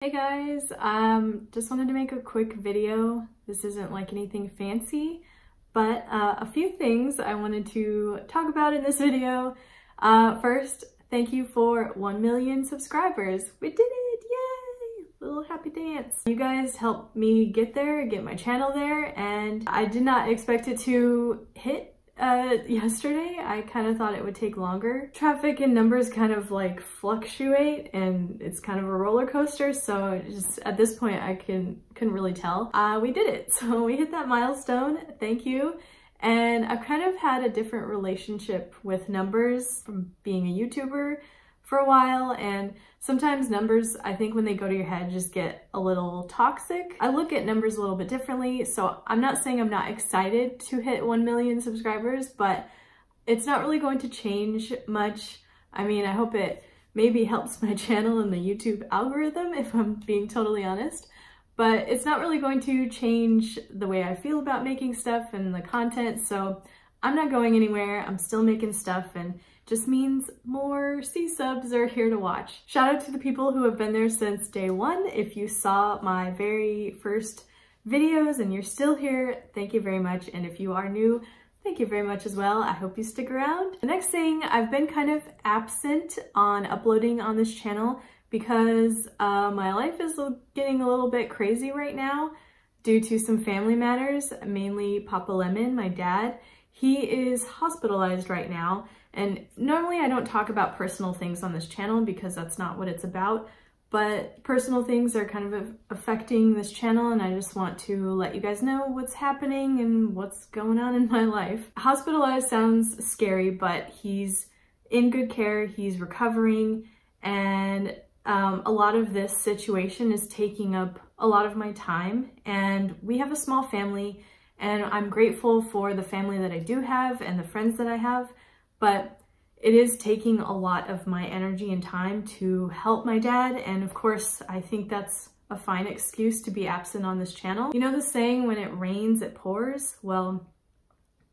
Hey guys, just wanted to make a quick video. This isn't like anything fancy, but a few things I wanted to talk about in this video. First, thank you for 1 million subscribers. We did it, yay! Little happy dance. You guys helped me get there, get my channel there, and I did not expect it to hit yesterday. I kind of thought it would take longer. Traffic and numbers kind of like fluctuate and it's kind of a roller coaster, so just at this point I couldn't really tell. We did it, so we hit that milestone. Thank you. And I've kind of had a different relationship with numbers from being a YouTuber for a while, and sometimes numbers, I think when they go to your head, just get a little toxic. I look at numbers a little bit differently, so I'm not saying I'm not excited to hit 1 million subscribers, but it's not really going to change much. I mean, I hope it maybe helps my channel in the YouTube algorithm, if I'm being totally honest, but it's not really going to change the way I feel about making stuff and the content, so I'm not going anywhere. I'm still making stuff, and just means more C-subs are here to watch. Shout out to the people who have been there since day one. If you saw my very first videos and you're still here, thank you very much. And if you are new, thank you very much as well. I hope you stick around. The next thing, I've been kind of absent on uploading on this channel because my life is getting a little bit crazy right now due to some family matters, mainly Papa Lemon, my dad. He is hospitalized right now, and normally I don't talk about personal things on this channel because that's not what it's about, but personal things are kind of affecting this channel, and I just want to let you guys know what's happening and what's going on in my life. Hospitalized sounds scary, but he's in good care, he's recovering, and a lot of this situation is taking up a lot of my time, and we have a small family, and I'm grateful for the family that I do have and the friends that I have, but it is taking a lot of my energy and time to help my dad, and of course, I think that's a fine excuse to be absent on this channel. You know the saying, when it rains, it pours? Well,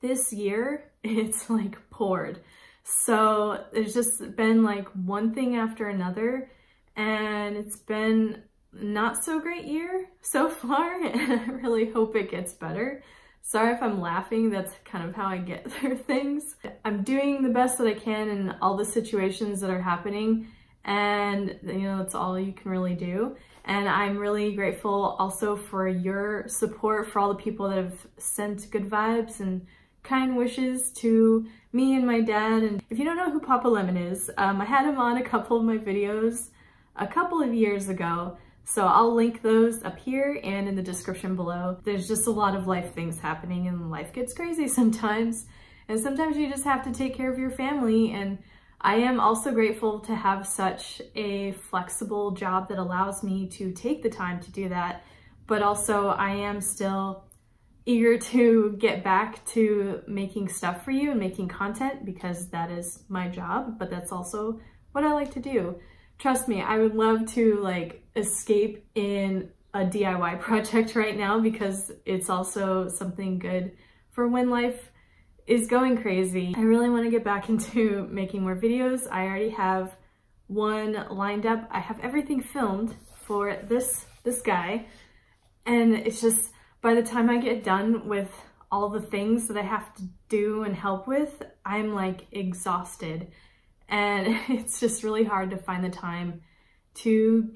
this year, it's like poured. So there's just been like one thing after another, and it's been not so great year so far, and I really hope it gets better. Sorry if I'm laughing, that's kind of how I get through things. I'm doing the best that I can in all the situations that are happening, and you know, that's all you can really do. And I'm really grateful also for your support, for all the people that have sent good vibes and kind wishes to me and my dad. And if you don't know who Papa Lemon is, I had him on a couple of my videos a couple of years ago. So I'll link those up here and in the description below. There's just a lot of life things happening, and life gets crazy sometimes. And sometimes you just have to take care of your family. And I am also grateful to have such a flexible job that allows me to take the time to do that. But also I am still eager to get back to making stuff for you and making content, because that is my job, but that's also what I like to do. Trust me, I would love to like escape in a DIY project right now, because it's also something good for when life is going crazy. I really want to get back into making more videos. I already have one lined up. I have everything filmed for this guy, and it's just by the time I get done with all the things that I have to do and help with, I'm like exhausted. And it's just really hard to find the time to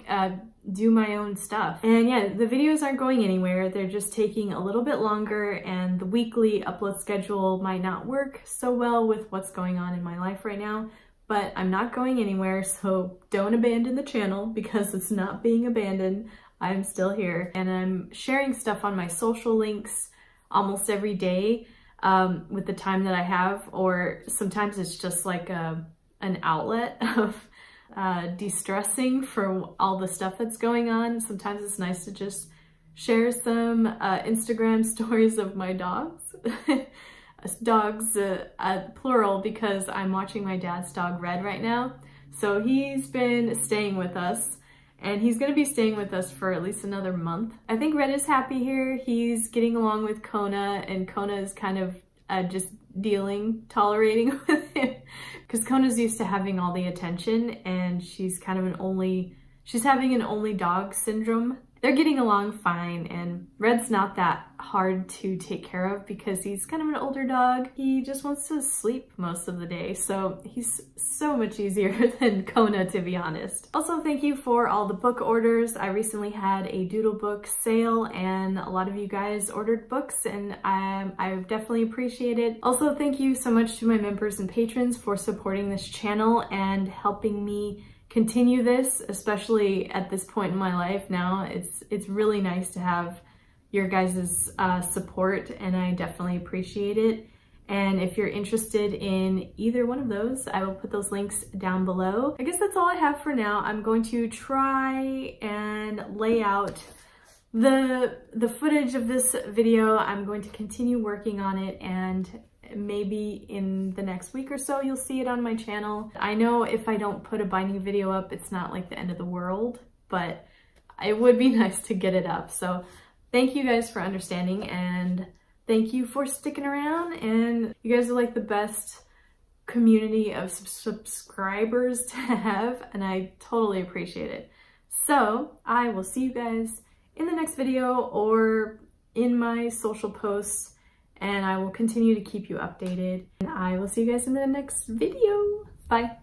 do my own stuff. And yeah, the videos aren't going anywhere. They're just taking a little bit longer, and the weekly upload schedule might not work so well with what's going on in my life right now, but I'm not going anywhere, so don't abandon the channel, because it's not being abandoned. I'm still here, and I'm sharing stuff on my social links almost every day with the time that I have, or sometimes it's just like an outlet of de-stressing for all the stuff that's going on. Sometimes it's nice to just share some Instagram stories of my dogs. Dogs, plural, because I'm watching my dad's dog Red right now. So he's been staying with us, and he's gonna be staying with us for at least another month. I think Red is happy here. He's getting along with Kona, and Kona is kind of just tolerating with him, because Kona's used to having all the attention, and she's kind of an only She's having an only dog syndrome. They're getting along fine, and Red's not that hard to take care of because he's kind of an older dog. He just wants to sleep most of the day, so he's so much easier than Kona, to be honest. Also, thank you for all the book orders. I recently had a Doodle book sale, and a lot of you guys ordered books, and I definitely appreciate it. Also, thank you so much to my members and patrons for supporting this channel and helping me continue this, especially at this point in my life now. It's really nice to have your guys' support, and I definitely appreciate it. And if you're interested in either one of those, I will put those links down below. I guess that's all I have for now. I'm going to try and lay out the footage of this video. I'm going to continue working on it, and maybe in the next week or so you'll see it on my channel. I know if I don't put a binding video up, it's not like the end of the world, but it would be nice to get it up. So thank you guys for understanding, and thank you for sticking around, and you guys are like the best community of subscribers to have, and I totally appreciate it. So I will see you guys in the next video or in my social posts, and I will continue to keep you updated. And I will see you guys in the next video. Bye.